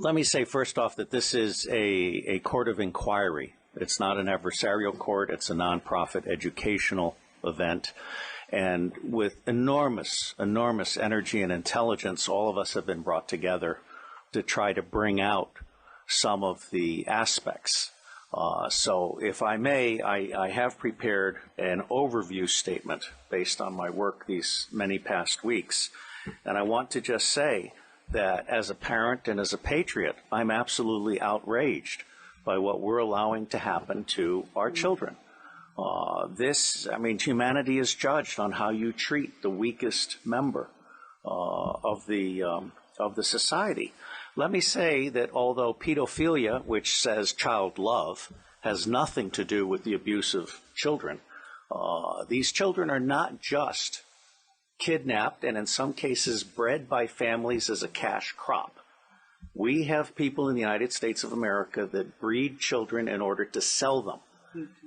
Let me say first off that this is a court of inquiry. It's not an adversarial court. It's a nonprofit educational event. And with enormous energy and intelligence, all of us have been brought together to try to bring out some of the aspects. So if I may, I have prepared an overview statement based on my work these many past weeks. And I want to just say that as a parent and as a patriot, I'm absolutely outraged by what we're allowing to happen to our children. Humanity is judged on how you treat the weakest member of the society. Let me say that although pedophilia, which says child love, has nothing to do with the abuse of children, these children are not just kidnapped and in some cases bred by families as a cash crop. We have people in the United States of America that breed children in order to sell them.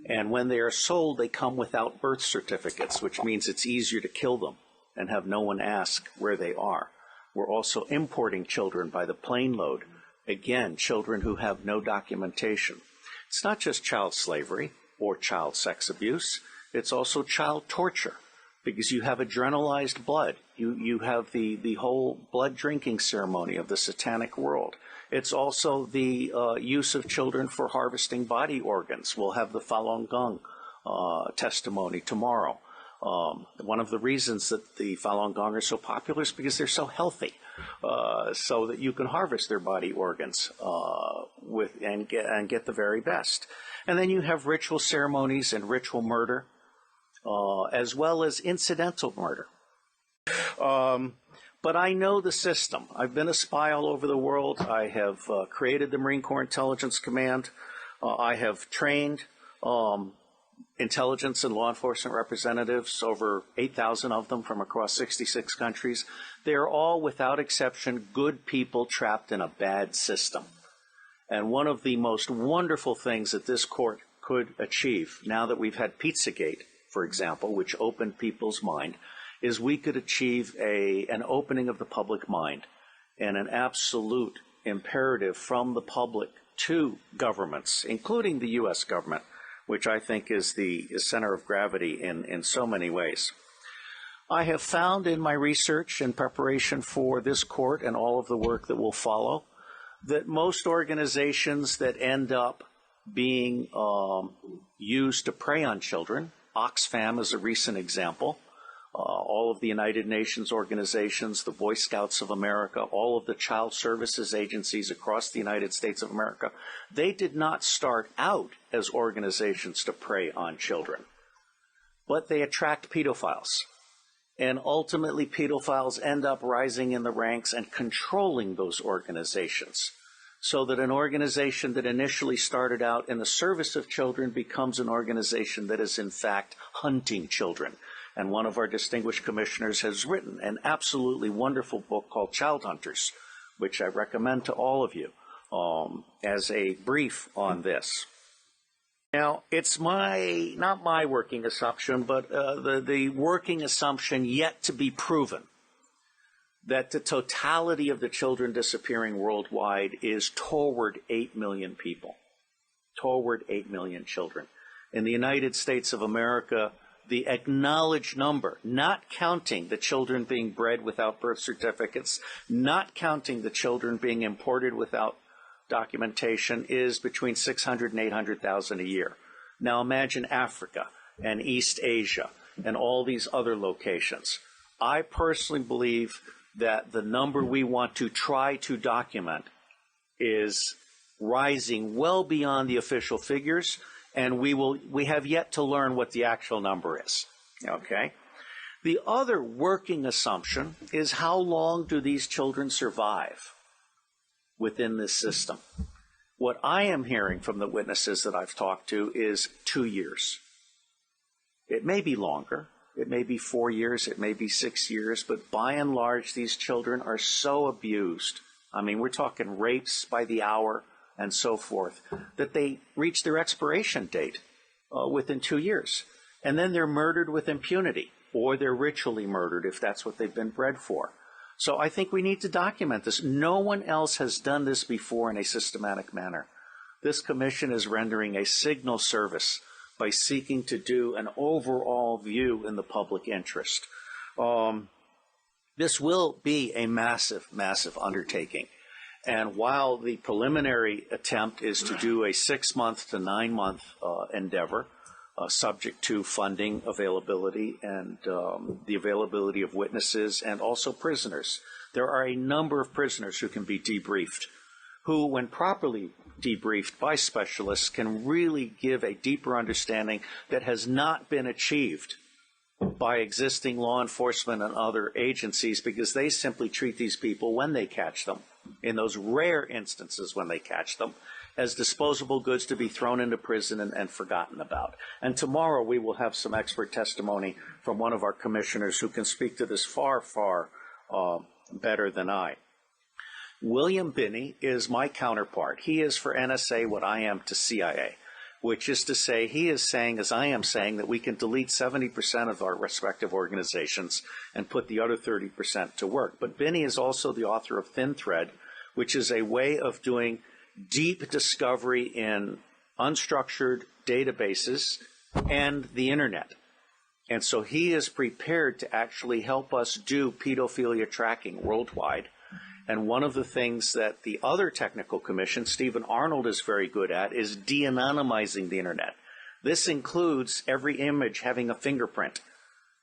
And when they are sold, they come without birth certificates, which means it's easier to kill them and have no one ask where they are. We're also importing children by the plane load. Again, children who have no documentation. It's not just child slavery or child sex abuse. It's also child torture because you have adrenalized blood. You have the whole blood drinking ceremony of the satanic world. It's also the use of children for harvesting body organs. We'll have the Falun Gong testimony tomorrow. One of the reasons that the Falun Gong are so popular is because they're so healthy, so that you can harvest their body organs and get the very best. And then you have ritual ceremonies and ritual murder, as well as incidental murder. But I know the system. I've been a spy all over the world. I have created the Marine Corps Intelligence Command. I have trained intelligence and law enforcement representatives, over 8,000 of them from across 66 countries. They are all, without exception, good people trapped in a bad system. And one of the most wonderful things that this court could achieve, now that we've had Pizzagate, for example, which opened people's mind, is we could achieve an opening of the public mind and an absolute imperative from the public to governments, including the U.S. government, which I think is the center of gravity in so many ways. I have found in my research and preparation for this court and all of the work that will follow that most organizations that end up being used to prey on children, Oxfam is a recent example, all of the United Nations organizations, the Boy Scouts of America, all of the child services agencies across the United States of America, they did not start out as organizations to prey on children, but they attract pedophiles. And ultimately, pedophiles end up rising in the ranks and controlling those organizations, so that an organization that initially started out in the service of children becomes an organization that is in fact hunting children. And one of our distinguished commissioners has written an absolutely wonderful book called Child Hunters, which I recommend to all of you as a brief on this. Now, it's not my working assumption, but the working assumption yet to be proven that the totality of the children disappearing worldwide is toward 8 million people, toward 8 million children. In the United States of America, the acknowledged number, not counting the children being bred without birth certificates, not counting the children being imported without documentation, is between 600 and 800,000 a year. Now imagine Africa and East Asia and all these other locations. I personally believe that the number we want to try to document is rising well beyond the official figures, and we have yet to learn what the actual number is. Okay? The other working assumption is how long do these children survive within this system? What I am hearing from the witnesses that I've talked to is 2 years. It may be longer. It may be 4 years. It may be 6 years. But by and large, these children are so abused. I mean, we're talking rapes by the hour and so forth, that they reach their expiration date within 2 years. And then they're murdered with impunity, or they're ritually murdered if that's what they've been bred for. So I think we need to document this. No one else has done this before in a systematic manner. This commission is rendering a signal service by seeking to do an overall view in the public interest. This will be a massive, massive undertaking. And while the preliminary attempt is to do a 6-month to 9-month endeavor, subject to funding availability and the availability of witnesses and also prisoners, there are a number of prisoners who can be debriefed, who, when properly debriefed by specialists, can really give a deeper understanding that has not been achieved by existing law enforcement and other agencies, because they simply treat these people when they catch them, in those rare instances when they catch them, as disposable goods to be thrown into prison and forgotten about. And tomorrow we will have some expert testimony from one of our commissioners who can speak to this far, far better than I. William Binney is my counterpart. He is for NSA what I am to CIA, which is to say, he is saying, as I am saying, that we can delete 70% of our respective organizations and put the other 30% to work. But Binney is also the author of Thin Thread, which is a way of doing deep discovery in unstructured databases and the internet. And so he is prepared to actually help us do pedophilia tracking worldwide. And one of the things that the other technical commission, Stephen Arnold, is very good at is de-anonymizing the internet. This includes every image having a fingerprint.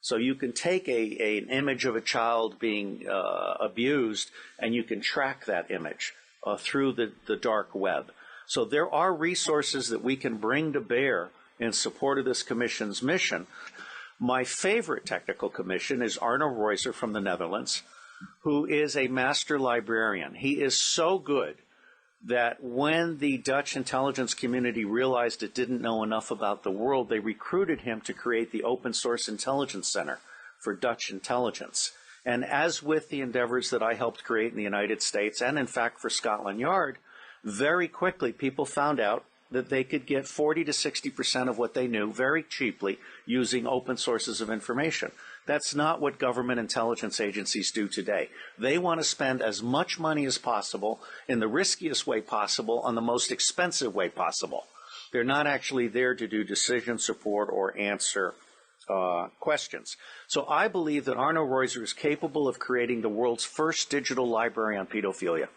So you can take an image of a child being abused, and you can track that image through the dark web. So there are resources that we can bring to bear in support of this commission's mission. My favorite technical commission is Arno Reuser from the Netherlands, who is a master librarian. He is so good that when the Dutch intelligence community realized it didn't know enough about the world, they recruited him to create the Open Source Intelligence Center for Dutch intelligence. And as with the endeavors that I helped create in the United States, and in fact for Scotland Yard, very quickly people found out that they could get 40 to 60% of what they knew very cheaply using open sources of information. That's not what government intelligence agencies do today. They want to spend as much money as possible in the riskiest way possible on the most expensive way possible. They're not actually there to do decision support or answer questions. So I believe that Arno Reuser is capable of creating the world's first digital library on pedophilia.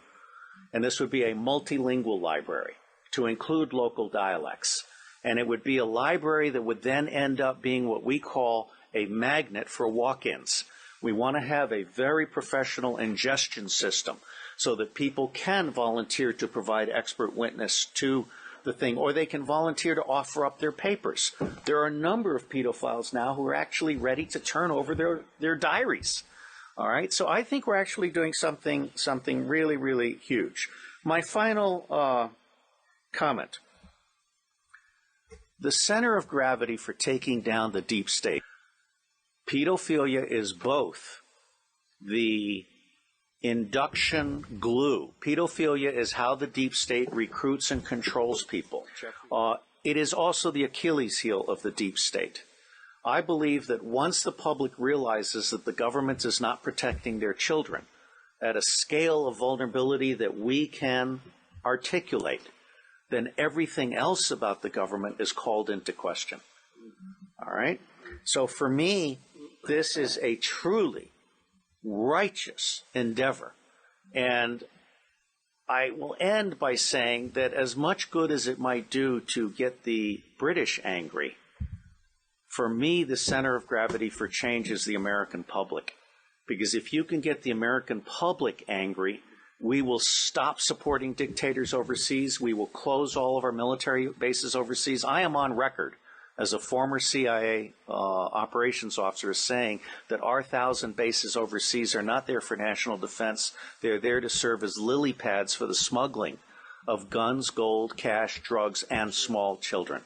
And this would be a multilingual library to include local dialects. And it would be a library that would then end up being what we call a magnet for walk-ins. We want to have a very professional ingestion system so that people can volunteer to provide expert witness to the thing, or they can volunteer to offer up their papers. There are a number of pedophiles now who are actually ready to turn over their diaries. All right, so I think we're actually doing something really, really huge. My final comment. The center of gravity for taking down the deep state. Pedophilia is both the induction glue. Pedophilia is how the deep state recruits and controls people. It is also the Achilles heel of the deep state. I believe that once the public realizes that the government is not protecting their children at a scale of vulnerability that we can articulate, then everything else about the government is called into question. All right? So for me, this is a truly righteous endeavor. And I will end by saying that as much good as it might do to get the British angry, for me, the center of gravity for change is the American public. Because if you can get the American public angry, we will stop supporting dictators overseas. We will close all of our military bases overseas. I am on record as a former CIA operations officer saying that our 1,000 bases overseas are not there for national defense. They're there to serve as lily pads for the smuggling of guns, gold, cash, drugs, and small children.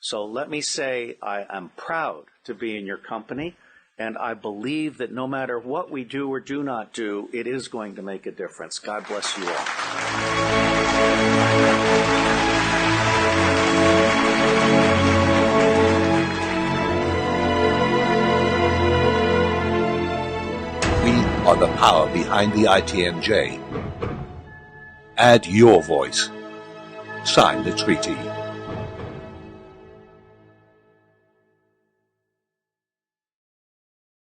So let me say I am proud to be in your company, and I believe that no matter what we do or do not do, it is going to make a difference. God bless you all. We are the power behind the ITNJ. Add your voice. Sign the treaty.